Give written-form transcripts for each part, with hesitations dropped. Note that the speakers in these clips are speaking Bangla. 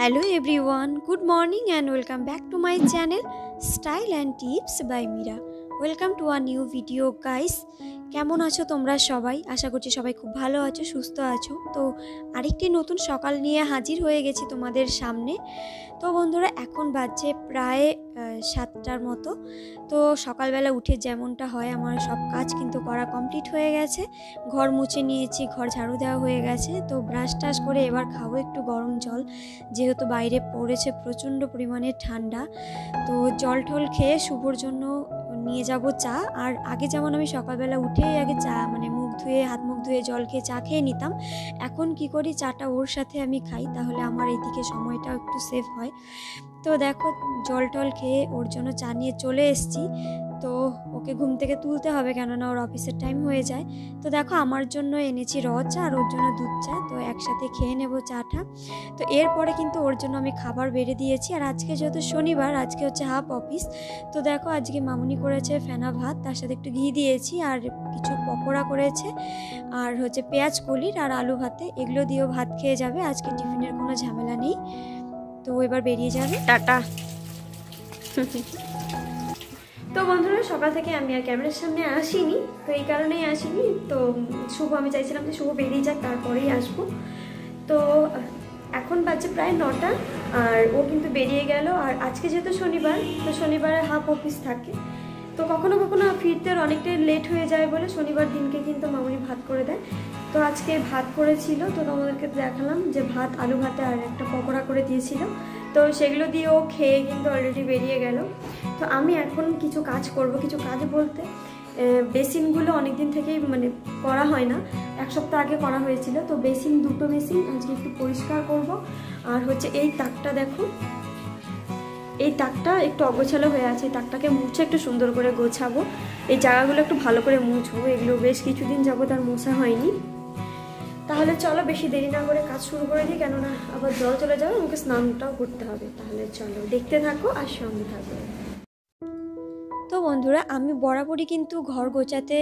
Hello everyone, good morning and welcome back to my channel Style and Tips by Mira. Welcome to a new video guys. কেমন আছো তোমরা সবাই? আশা করছি সবাই খুব ভালো আছো, সুস্থ আছো। তো আরেকটি নতুন সকাল নিয়ে হাজির হয়ে গেছি তোমাদের সামনে। তো বন্ধুরা এখন বাজে প্রায় 7টার মতো। তো সকালবেলা উঠে যেমনটা হয় আমার সব কাজ কিন্তু করা কমপ্লিট হয়ে গেছে। ঘর মুছে নিয়েছি, ঘর ঝাড়ু দেওয়া হয়ে গেছে। তো ব্রাশ টাশ করে এবার খাবো একটু গরম জল, যেহেতু বাইরে পড়েছে প্রচণ্ড পরিমাণে ঠান্ডা। তো জল টল খেয়ে শুভর জন্য নিয়ে যাব চা। আর আগে যেমন আমি সকালবেলা উঠেই আগে চা মুখ ধুয়ে হাত মুখ ধুয়ে জল খেয়ে চা খেয়ে নিতাম, এখন কি করি চাটা ওর সাথে আমি খাই, তাহলে আমার এইদিকে সময়টাও একটু সেভ হয়। তো দেখো জল টল খেয়ে ওর জন্য চা নিয়ে চলে এসেছি। তো ওকে ঘুম থেকে তুলতে হবে, কেননা ওর অফিসের টাইম হয়ে যায়। তো দেখো আমার জন্য এনেছি র চা আর ওর জন্য দুধ চা, তো একসাথে খেয়ে নেব চাটা। তো এরপরে কিন্তু ওর জন্য আমি খাবার বেড়ে দিয়েছি। আর আজকে যেহেতু শনিবার, আজকে হচ্ছে হাফ অফিস। তো দেখো আজকে মামুনি করেছে ফেনা ভাত, তার সাথে একটু ঘি দিয়েছি আর কিছু পকোড়া করেছে, আর হচ্ছে পেঁয়াজ কলির আর আলু ভাতে, এগুলো দিয়েও ভাত খেয়ে যাবে। আজকে টিফিনের কোনো ঝামেলা নেই। তো এবার বেরিয়ে যাবে, টাটা। তো বন্ধুরা সকাল থেকে আমি আর ক্যামেরার সামনে আসিনি, তো এই কারণেই আসিনি। তো শুভ আমি চাইছিলাম যে শুভ বেরিয়ে যাক, তারপরেই আসবো। তো এখন বাজে প্রায় 9টা আর ও কিন্তু বেরিয়ে গেল। আর আজকে যেহেতু শনিবার, তো শনিবারে হাফ অফিস থাকে, তো কখনো কখনো ফিরতে অনেকটাই লেট হয়ে যায় বলে শনিবার দিনকে কিন্তু মামুনি ভাত করে দেয়। তো আজকে ভাত করেছিল, তো তোমাদেরকে দেখালাম যে ভাত, আলু ভাতে আর একটা পকোড়া করে দিয়েছিল। তো সেগুলো দিয়ে ও খেয়ে কিন্তু অলরেডি বেরিয়ে গেল। তো আমি এখন কিছু কাজ করব, কিছু কাজ বলতে বেসিনগুলো অনেক দিন থেকেই করা হয় না, এক সপ্তাহ আগে করা হয়েছিল। তো বেসিন, দুটো বেসিন আজকে একটু পরিষ্কার করব। আর হচ্ছে এই তাকটা দেখো, এই তাকটা একটু অগোছালো হয়ে আছে, এই তাকটাকে মুছে একটু সুন্দর করে গোছাবো। এই জায়গাগুলো একটু ভালো করে মুছবো, এগুলো বেশ কিছুদিন যাবত আর মোছা হয়নি। তাহলে চলো বেশি দেরি না করে কাজ শুরু করে দিই, কেননা আবার জল চলে যাবে, আমাকে স্নানটাও করতে হবে। তাহলে চলো দেখতে থাকো আর সঙ্গে থাকো। তো বন্ধুরা আমি বরাবরই কিন্তু ঘর গোছাতে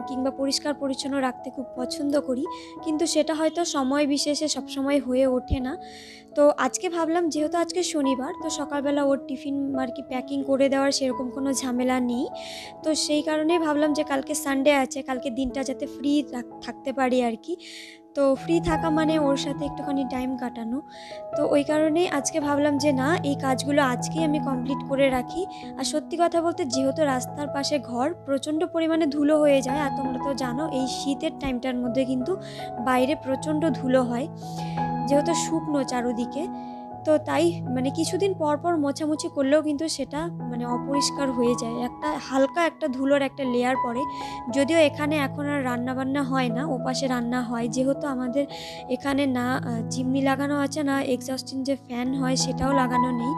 কিংবা পরিষ্কার পরিচ্ছন্ন রাখতে খুব পছন্দ করি, কিন্তু সেটা হয়তো সময় বিশেষে সবসময় হয়ে ওঠে না। তো আজকে ভাবলাম যেহেতু আজকে শনিবার, তো সকালবেলা ওর টিফিন আর কি প্যাকিং করে দেওয়ার সেরকম কোনো ঝামেলা নেই। তো সেই কারণেই ভাবলাম যে কালকে সানডে আছে, কালকে দিনটা যাতে ফ্রি থাকতে পারি আর কি। তো ফ্রি থাকা মানে ওর সাথে একটুখানি টাইম কাটানো। তো ওই কারণেই আজকে ভাবলাম যে না, এই কাজগুলো আজকেই আমি কমপ্লিট করে রাখি। আর সত্যি কথা বলতে যেহেতু রাস্তার পাশে ঘর, প্রচণ্ড পরিমাণে ধুলো হয়ে যায়। আর তোমরা তো জানো এই শীতের টাইমটার মধ্যে কিন্তু বাইরে প্রচণ্ড ধুলো হয়, যেহেতু শুকনো চারোদিকে। তো তাই কিছুদিন পর পর মোছামুছি করলেও কিন্তু সেটা অপরিষ্কার হয়ে যায়, একটা হালকা একটা ধুলোর একটা লেয়ার পড়ে। যদিও এখানে এখন আর রান্না বান্না হয় না, ওপাশে রান্না হয়, যেহেতু আমাদের এখানে না চিমনি লাগানো আছে, না এক্সস্টিং যে ফ্যান হয় সেটাও লাগানো নেই।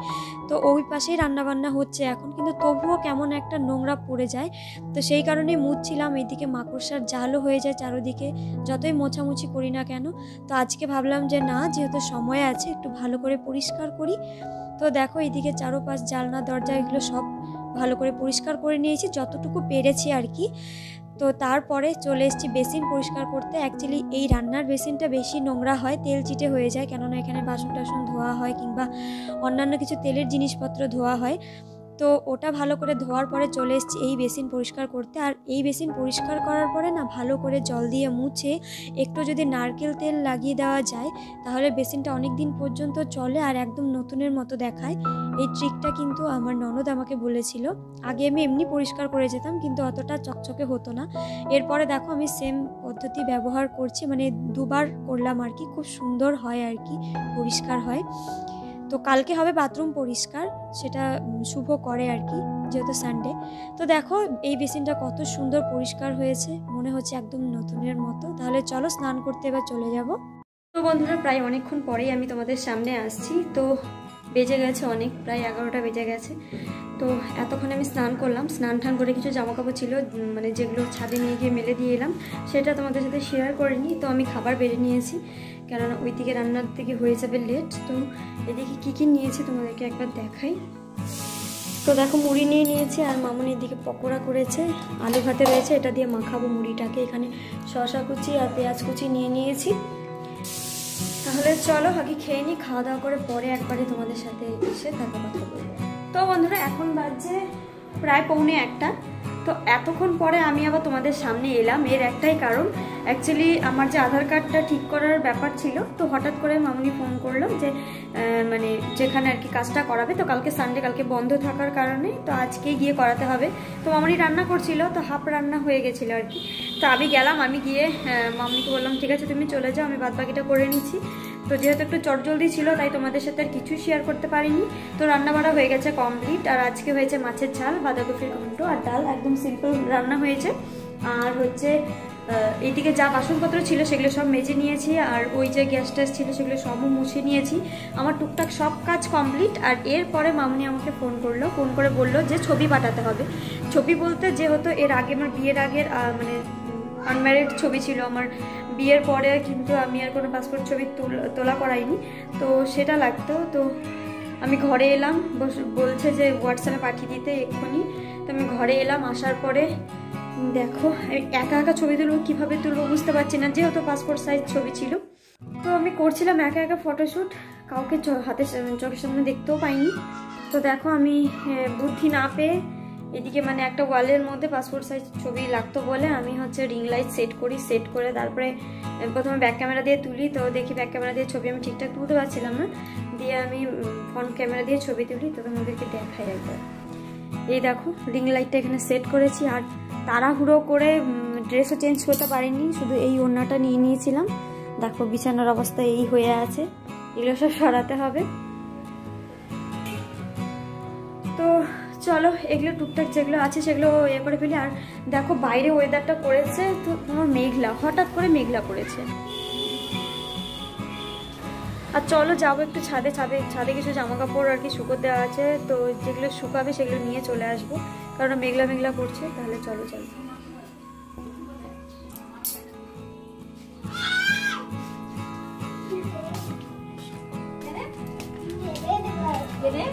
তো ওই পাশেই রান্নাবান্না হচ্ছে এখন, কিন্তু তবুও কেমন একটা নোংরা পড়ে যায়। তো সেই কারণেই মুছছিলাম, এইদিকে মাকড়সার জালও হয়ে যায় চারোদিকে, যতই মোছামুছি করি না কেন। তো আজকে ভাবলাম যে না, যেহেতু সময় আছে একটু ভালো করে পরিষ্কার করি। তো দেখো এইদিকে চারোপাশ জানলা দরজা এগুলো সব ভালো করে পরিষ্কার করে নিয়েছি, যতটুকু পেরেছি আর কি। তো তারপরে চলে এসেছি বেসিন পরিষ্কার করতে। অ্যাকচুয়ালি এই রান্নার বেসিনটা বেশি নোংরা হয়, তেল চিটে হয়ে যায়, কেননা এখানে বাসন টাসন ধোয়া হয় কিংবা অন্যান্য কিছু তেলের জিনিসপত্র ধোয়া হয়। তো ওটা ভালো করে ধোয়ার পরে চলে এসেছি এই বেসিন পরিষ্কার করতে। আর এই বেসিন পরিষ্কার করার পরে না, ভালো করে জল দিয়ে মুছে একটু যদি নারকেল তেল লাগিয়ে দেওয়া যায়, তাহলে বেসিনটা অনেক দিন পর্যন্ত চলে আর একদম নতুনের মতো দেখায়। এই ট্রিকটা কিন্তু আমার ননদ আমাকে বলেছিল। আগে আমি এমনি পরিষ্কার করে যেতাম, কিন্তু অতটা চকচকে হতো না। এরপরে দেখো আমি সেম পদ্ধতি ব্যবহার করছি, 2বার করলাম আর কি, খুব সুন্দর হয় আর কি, পরিষ্কার হয়। তো কালকে হবে বাথরুম পরিষ্কার, সেটা শুভ করে আর কি, যেহেতু সানডে। তো দেখো এই বেসিনটা কত সুন্দর পরিষ্কার হয়েছে, মনে হচ্ছে একদম নতুনের মতো। তাহলে চলো স্নান করতে এবার চলে যাব। তো বন্ধুরা প্রায় অনেকক্ষণ পরেই আমি তোমাদের সামনে আসছি। তো বেজে গেছে অনেক, প্রায় 11টা বেজে গেছে। তো এতক্ষণ আমি স্নান করলাম, স্নান টান করে কিছু জামাকাপড় ছিল যেগুলো ছাদে নিয়ে গিয়ে মেলে দিয়ে এলাম, সেটা তোমাদের সাথে শেয়ার করিনি। তো আমি খাবার বেড়ে নিয়েছি, কেননা ওই দিকে রান্নার দিকে হয়ে যাবে লেট। তো এদিকে কী কী নিয়েছি তোমাদেরকে একবার দেখাই। তো দেখো মুড়ি নিয়ে নিয়েছি, আর মামুনি এদিকে পকোড়া করেছে, আলু ভাতে রয়েছে, এটা দিয়ে মাখাবো মুড়িটাকে। এখানে শসা কুচি আর পেঁয়াজ কুচি নিয়ে নিয়েছি। তাহলে চলো আগে খেয়ে নিই, খাওয়া দাওয়া করে পরে একবারে তোমাদের সাথে এসে তারপর কথা বলবো। তো বন্ধুরা এখন বাজে প্রায় 1:45। তো এতক্ষণ পরে আমি আবার তোমাদের সামনে এলাম, এর একটাই কারণ, অ্যাকচুয়ালি আমার যে আধার কার্ডটা ঠিক করার ব্যাপার ছিল, তো হঠাৎ করে মামুনি ফোন করলো যে মানে যেখানে আর কি কাজটা করাবে, তো কালকে সানডে, কালকে বন্ধ থাকার কারণে তো আজকে গিয়ে করাতে হবে। তো মামুনি রান্না করছিল, তো হাফ রান্না হয়ে গেছিলো আর কি। তো আমি গেলাম, আমি গিয়ে মামুনিকে বললাম ঠিক আছে তুমি চলে যাও, আমি বাদবাকিটা করে নিচ্ছি। তো যেহেতু একটু চটজলদি ছিল তাই তোমাদের সাথে আর কিছু শেয়ার করতে পারিনি। তো রান্না বাড়া হয়ে গেছে কমপ্লিট, আর আজকে হয়েছে মাছের ঝাল, বাঁধাকপির ঘন্ট আর ডাল, একদম সিম্পল রান্না হয়েছে। আর হচ্ছে এইদিকে যা বাসনপত্র ছিল সেগুলো সব মেজে নিয়েছি, আর ওই যে গ্যাস ট্যাস ছিল সেগুলো সবও মুছে নিয়েছি। আমার টুকটাক সব কাজ কমপ্লিট। আর এরপরে মামুনি আমাকে ফোন করলো, ফোন করে বললো যে ছবি পাঠাতে হবে। ছবি বলতে যেহেতু এর আগে আমার বিয়ের আগের মানে আনম্যারিড ছবি ছিল আমার, বিয়ের পরে কিন্তু আমি আর কোনো পাসপোর্ট ছবি তোলা করাইনি, তো সেটা লাগতো। তো আমি ঘরে এলাম, বলছে যে হোয়াটসঅ্যাপে পাঠিয়ে দিতে এক্ষুনি। তো আমি ঘরে এলাম, আসার পরে দেখো একা একা ছবি তুলবো, কীভাবে তুলবো বুঝতে পারছি না, যেহেতু পাসপোর্ট সাইজ ছবি ছিল। তো আমি করছিলাম একা একা ফটোশ্যুট, কাউকে হাতে চোখের সামনে দেখতেও পাইনি। তো দেখো আমি বুদ্ধি না পেয়ে এদিকে মানে একটা ওয়ালের মধ্যে পাসপোর্ট সাইজ ছবি লাগতো বলে আমি হচ্ছে রিং লাইট সেট করি, সেট করে তারপরে প্রথমে ব্যাক ক্যামেরা দিয়ে তুলি। তো দেখি ব্যাক ক্যামেরা দিয়ে ছবি আমি ঠিকঠাক তুলতে পারছিলাম না, দিয়ে আমি ফ্রন্ট ক্যামেরা দিয়ে ছবি তুলি। তো তোমাদেরকে দেখাই একবার, এই দেখো রিং লাইটটা এখানে সেট করেছি। আর তাড়াহুড়ো করে ড্রেসও চেঞ্জ করতে পারিনি, শুধু এই ওড়নাটা নিয়ে নিয়েছিলাম। দেখো বিছানার অবস্থা এই হয়ে আছে, এগুলো সব সরাতে হবে। তো চলো এগুলো টুকটাক যেগুলো আছে সেগুলো করে ফেলি। আর দেখো বাইরে ওয়েদারটা করেছে তো তোমার মেঘলা, হঠাৎ করে মেঘলা করেছে। আর চলো যাবো একটু ছাদে, ছাদে কিছু জামা কাপড় আর কি শুকোতে দেওয়া আছে, তো যেগুলো শুকাবে সেগুলো নিয়ে চলে আসবো, কারণ মেঘলা মেঘলা করছে। তাহলে চলো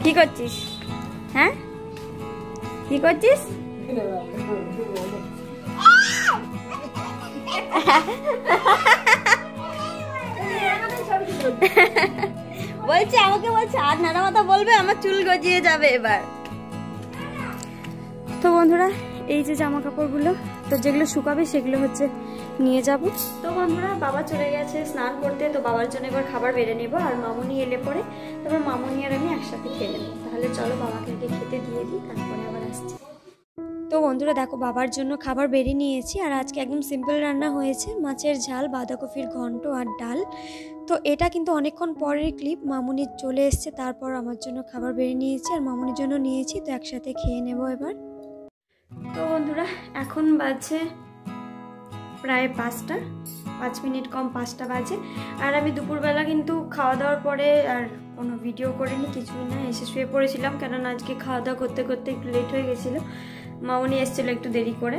কি করছিস? হ্যাঁ কি করছিস? বলছে আমাকে, বলছে আর নানা কথা বলবে, আমার চুল গজিয়ে যাবে এবার। তো বন্ধুরা এই যে জামা কাপড়গুলো, তো যেগুলো শুকাবে সেগুলো হচ্ছে নিয়ে যাব। তো বন্ধুরা বাবা চলে গেছে স্নান করতে, তো বাবার জন্য এবার খাবার বেড়ে নেব। আর মামুনি এলে পরে তারপর মামুনি আর আমি একসাথে খেয়ে নেবো। তাহলে চলো বাবাকে খেতে দিয়ে দিই, তারপরে আবার আসছি। তো বন্ধুরা দেখো বাবার জন্য খাবার বেড়ে নিয়েছি, আর আজকে একদম সিম্পল রান্না হয়েছে, মাছের ঝাল, বাঁধাকপির ঘন্ট আর ডাল। তো এটা কিন্তু অনেকক্ষণ পরের ক্লিপ, মামুনি চলে এসছে, তারপর আমার জন্য খাবার বেড়ে নিয়েছি আর মামুনির জন্য নিয়েছি, তো একসাথে খেয়ে নেব এবার। তো বন্ধুরা এখন বাজে প্রায় 5 মিনিট কম 5টা বাজে। আর আমি দুপুরবেলা কিন্তু খাওয়া দাওয়ার পরে আর কোনো ভিডিও করিনি, কিছুই না, এসে শুয়ে পড়েছিলাম, কেননা আজকে খাওয়া দাওয়া করতে করতে একটু লেট হয়ে গেছিলো, মামুনি এসেছিলো একটু দেরি করে।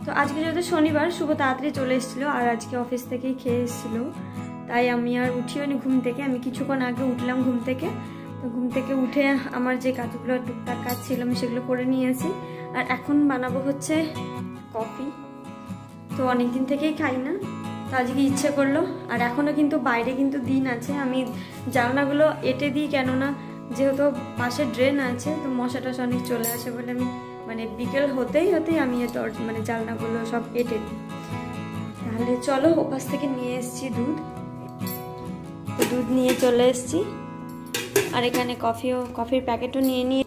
তো আজকে যেহেতু শনিবার, শুভ তাড়াতাড়ি চলে এসেছিলো, আর আজকে অফিস থেকেই খেয়ে এসেছিলো, তাই আমি আর উঠিও নি ঘুম থেকে। আমি কিছুক্ষণ আগে উঠলাম ঘুম থেকে, তো ঘুম থেকে উঠে আমার যে কাজগুলো টুকটাক কাজ ছিল আমি সেগুলো করে নিয়েছি। আর এখন বানাবো হচ্ছে কফি, তো অনেকদিন থেকেই খাই না, তো আজকে ইচ্ছে করলো। আর এখনও কিন্তু বাইরে কিন্তু দিন আছে, আমি জানলাগুলো এঁটে দিই, কেননা যেহেতু পাশে ড্রেন আছে, তো মশা টশা অনেক চলে আসে বলে আমি মানে বিকেল হতেই আমি মানে জানলাগুলো সব এঁটে দিই। তাহলে চলো ওপাশ থেকে নিয়ে এসেছি দুধ নিয়ে চলে এসেছি, আর এখানে কফির প্যাকেটও নিয়ে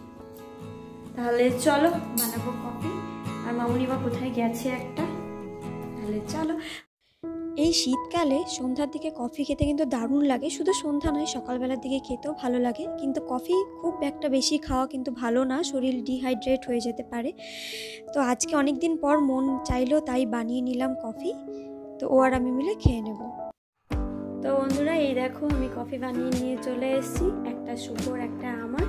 তাহলে চলো বানাবো কফি। আর মামুনি বা কোথায় গেছে একটা, তাহলে চলো। এই শীতকালে সন্ধ্যার দিকে কফি খেতে কিন্তু দারুণ লাগে, শুধু সন্ধ্যা নয় সকালবেলার দিকে খেতেও ভালো লাগে, কিন্তু কফি খুব একটা বেশি খাওয়া কিন্তু ভালো না, শরীর ডিহাইড্রেট হয়ে যেতে পারে। তো আজকে অনেক দিন পর মন চাইলো তাই বানিয়ে নিলাম কফি, তো ও আর আমি মিলে খেয়ে নেব। তো বন্ধুরা এই দেখো আমি কফি বানিয়ে নিয়ে চলে এসেছি, একটা শুভর একটা আমার।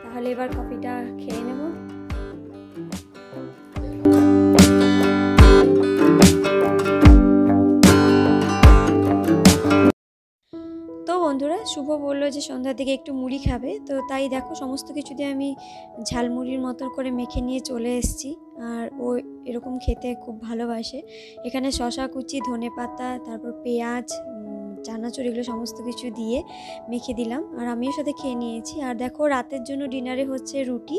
তাহলে এবার কফিটা খেয়ে নেব। তো বন্ধুরা শুভ বললো যে সন্ধ্যার দিকে একটু মুড়ি খাবে, তো তাই দেখো সমস্ত কিছু দিয়ে আমি ঝালমুড়ির মতো করে মেখে নিয়ে চলে এসেছি। আর ও এরকম খেতে খুব ভালোবাসে। এখানে শসা কুচি, ধনেপাতা, তারপর পেঁয়াজ, চানাচুর এগুলো সমস্ত কিছু দিয়ে মেখে দিলাম, আর আমিও সাথে খেয়ে নিয়েছি। আর দেখো রাতের জন্য ডিনারে হচ্ছে রুটি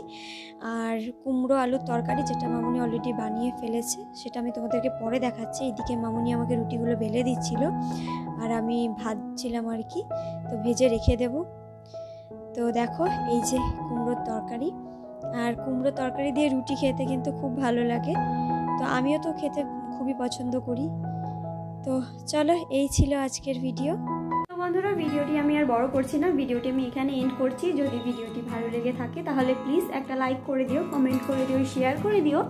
আর কুমড়ো আলুর তরকারি, যেটা মামুনি অলরেডি বানিয়ে ফেলেছে, সেটা আমি তোমাদেরকে পরে দেখাচ্ছি। এদিকে মামুনি আমাকে রুটিগুলো বেলে দিচ্ছিল আর আমি ভাজছিলাম আর কি, তো ভেজে রেখে দেব। তো দেখো এই যে কুমড়োর তরকারি, আর কুমড়ো তরকারি দিয়ে রুটি খেতে কিন্তু খুব ভালো লাগে, তো আমিও তো খেতে খুবই পছন্দ করি। তো চলো, এই ছিল আজকের ভিডিও। তো বন্ধুরা, ভিডিওটি আমি আর বড় করছি না, ভিডিওটি আমি এখানে এন্ড করছি। যদি ভিডিওটি ভালো লেগে থাকে তাহলে প্লিজ একটা লাইক করে দিও, কমেন্ট করে দিও, শেয়ার করে দিও,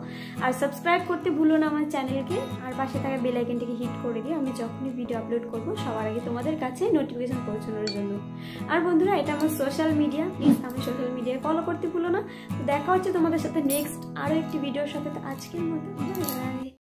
আর সাবস্ক্রাইব করতে ভুলো না আমার চ্যানেলকে, আর পাশে থাকা বেল আইকনটিকে হিট করে দিও আমি যখনই ভিডিও আপলোড করব সবার আগে তোমাদের কাছে নোটিফিকেশন পৌঁছানোর জন্য। আর বন্ধুরা, এটা আমার সোশ্যাল মিডিয়া, প্লিজ আমি সোশ্যাল মিডিয়ায় ফলো করতে ভুলো না। তো দেখা হচ্ছে তোমাদের সাথে নেক্সট আরও একটি ভিডিওর সাথে। তো আজকের মতো